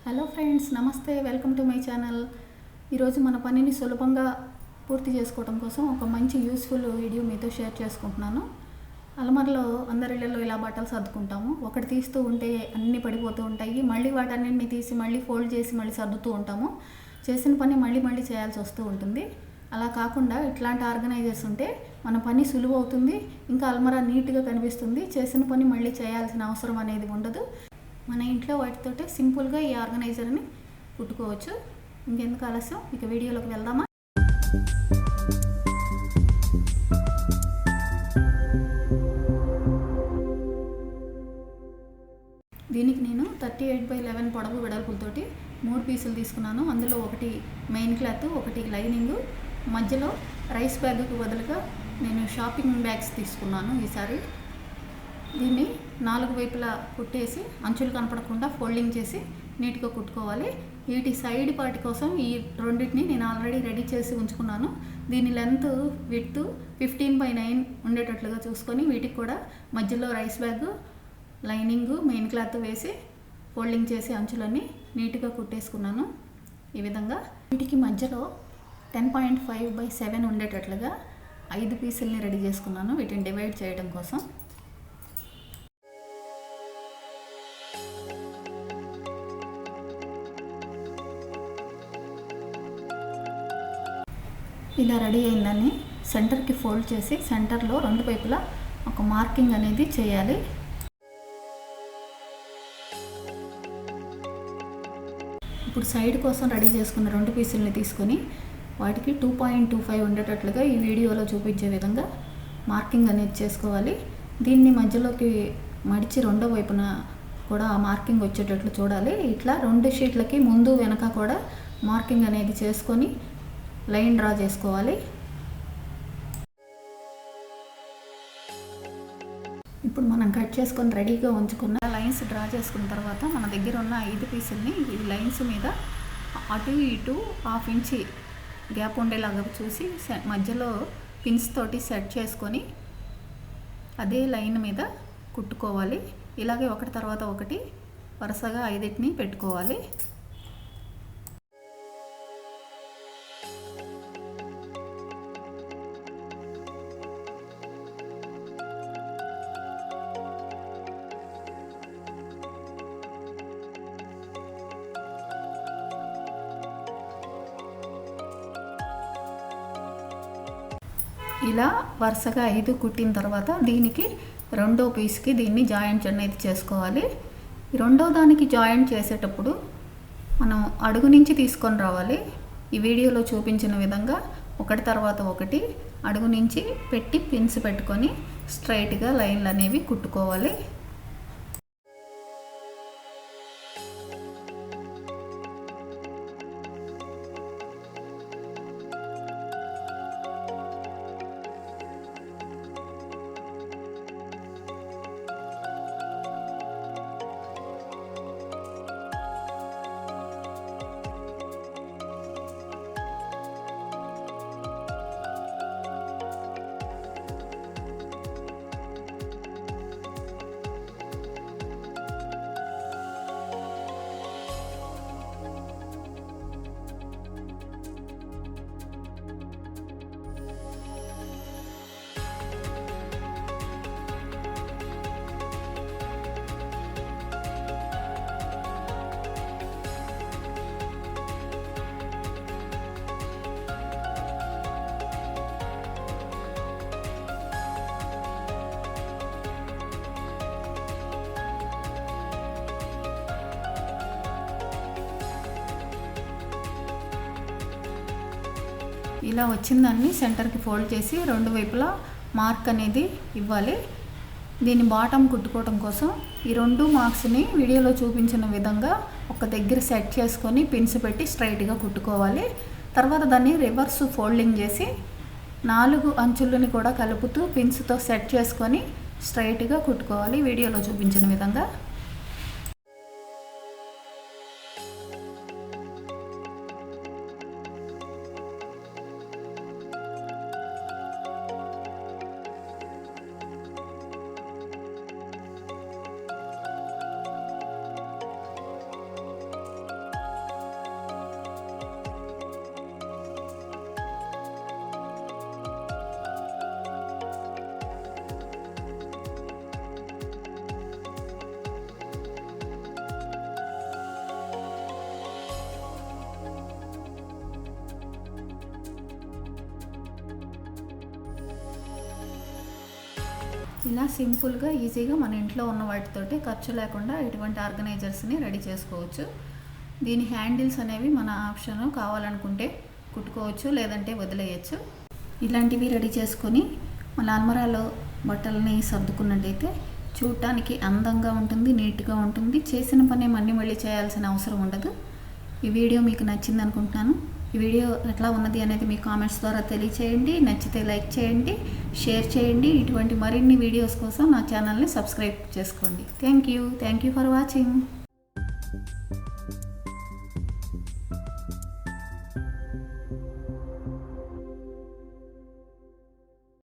Hello friends, నమస్తే. Welcome to my channel. ఈరోజు మన పనిని సులభంగా పూర్తి చేసుకోవడం కోసం ఒక మంచి యూస్ఫుల్ వీడియో మీతో షేర్ చేసుకుంటున్నాను. అలమారలో అందరిళ్ళలో ఇలా బట్టలు సర్దుకుంటాము. ఒకటి తీస్తూ ఉంటే అన్నీ పడిపోతూ ఉంటాయి. మళ్ళీ వాటన్నింటిని తీసి మళ్ళీ ఫోల్డ్ చేసి మళ్ళీ సర్దుతూ ఉంటాము. చేసిన పని మళ్ళీ చేయాల్సి వస్తూ ఉంటుంది. అలా కాకుండా ఇట్లాంటి ఆర్గనైజర్స్ ఉంటే మన పని సులువు అవుతుంది. ఇంకా అల్మరా నీట్గా కనిపిస్తుంది. చేసిన పని మళ్ళీ చేయాల్సిన అవసరం అనేది ఉండదు. మన ఇంట్లో వాటితోటే సింపుల్గా ఈ ఆర్గనైజర్ని కుట్టుకోవచ్చు. ఇంకెందుకు ఆలస్యం, ఇక వీడియోలోకి వెళ్దామా. దీనికి నేను 38x11 పొడవు వెడల్పులతోటి 3 పీసులు తీసుకున్నాను. అందులో ఒకటి మెయిన్ క్లాత్, ఒకటి లైనింగ్, మధ్యలో రైస్ బ్యాగ్కి బదులుగా నేను షాపింగ్ బ్యాగ్స్ తీసుకున్నాను. ఈసారి దీన్ని 4 వైపులా కుట్టేసి అంచులు కనపడకుండా ఫోల్డింగ్ చేసి నీట్గా కుట్టుకోవాలి. వీటి సైడ్ పార్ట్ కోసం ఈ రెండింటిని నేను ఆల్రెడీ రెడీ చేసి ఉంచుకున్నాను. దీని లెంత్ విడ్త్ 15x9 ఉండేటట్లుగా చూసుకొని వీటికి కూడా మధ్యలో rice bag, lining, main cloth వేసి ఫోల్డింగ్ చేసి అంచులన్నీ నీట్గా కుట్టేసుకున్నాను. ఈ విధంగా వీటికి మధ్యలో 10.5x7 ఉండేటట్లుగా 5 పీసుల్ని రెడీ చేసుకున్నాను వీటిని డివైడ్ చేయడం కోసం. ఇలా రెడీ అయిందని సెంటర్కి ఫోల్డ్ చేసి సెంటర్లో 2 వైపులా ఒక మార్కింగ్ అనేది చేయాలి. ఇప్పుడు సైడ్ కోసం రెడీ చేసుకున్న 2 పీసుల్ని తీసుకొని వాటికి 2.25 ఉండేటట్లుగా ఈ వీడియోలో చూపించే విధంగా మార్కింగ్ అనేది చేసుకోవాలి. దీన్ని మధ్యలోకి మడిచి రెండో వైపున కూడా ఆ మార్కింగ్ వచ్చేటట్లు చూడాలి. ఇట్లా 2 షీట్లకి ముందు వెనక కూడా మార్కింగ్ అనేది చేసుకొని లైన్ డ్రా చేసుకోవాలి. ఇప్పుడు మనం కట్ చేసుకొని రెడీగా ఉంచుకున్న లైన్స్ డ్రా చేసుకున్న తర్వాత మన దగ్గర ఉన్న 5 పీసుల్ని ఈ లైన్స్ మీద అటు ఇటు 1/2 ఇంచి గ్యాప్ ఉండేలాగా చూసి మధ్యలో పిన్స్ తోటి సెట్ చేసుకొని అదే లైన్ మీద కుట్టుకోవాలి. ఇలాగే ఒకటి తర్వాత ఒకటి వరుసగా 5టిని పెట్టుకోవాలి. ఇలా వరుసగా 5 కుట్టిన తర్వాత దీనికి రెండో పీస్కి దీన్ని జాయింట్ అనేది చేసుకోవాలి. రెండో దానికి జాయింట్ చేసేటప్పుడు మనం అడుగు నుంచి తీసుకొని రావాలి. ఈ వీడియోలో చూపించిన విధంగా ఒకటి తర్వాత ఒకటి అడుగు నుంచి పెట్టి పిన్స్ పెట్టుకొని స్ట్రైట్గా లైన్లు అనేవి కుట్టుకోవాలి. ఇలా వచ్చిందాన్ని సెంటర్కి ఫోల్డ్ చేసి 2 వైపులా మార్క్ అనేది ఇవ్వాలి. దీన్ని బాటమ్ కుట్టుకోవడం కోసం ఈ 2 మార్క్స్ని వీడియోలో చూపించిన విధంగా ఒక దగ్గర సెట్ చేసుకొని పిన్స్ పెట్టి స్ట్రైట్గా కుట్టుకోవాలి. తర్వాత దాన్ని రివర్స్ ఫోల్డింగ్ చేసి 4 అంచులని కూడా కలుపుతూ పిన్స్తో సెట్ చేసుకొని స్ట్రైట్గా కుట్టుకోవాలి వీడియోలో చూపించిన విధంగా. ఇలా సింపుల్గా ఈజీగా మన ఇంట్లో ఉన్న వాటితోటి ఖర్చు లేకుండా ఇటువంటి ఆర్గనైజర్స్ని రెడీ చేసుకోవచ్చు. దీని హ్యాండిల్స్ అనేవి మన ఆప్షన్, కావాలనుకుంటే కుట్టుకోవచ్చు లేదంటే వదిలేయచ్చు. ఇలాంటివి రెడీ చేసుకొని మన అల్మరాలో బట్టలని సర్దుకున్నట్టయితే చూడటానికి అందంగా ఉంటుంది, నీట్గా ఉంటుంది. చేసిన పని మళ్ళీ చేయాల్సిన అవసరం ఉండదు. ఈ వీడియో మీకు నచ్చింది అనుకుంటున్నాను. ఈ వీడియో ఎట్లా ఉన్నది అనేది మీ కామెంట్స్ ద్వారా తెలియచేయండి. నచ్చితే లైక్ చేయండి, షేర్ చేయండి. ఇటువంటి మరిన్ని వీడియోస్ కోసం నా ఛానల్ని సబ్స్క్రైబ్ చేసుకోండి. Thank you for watching.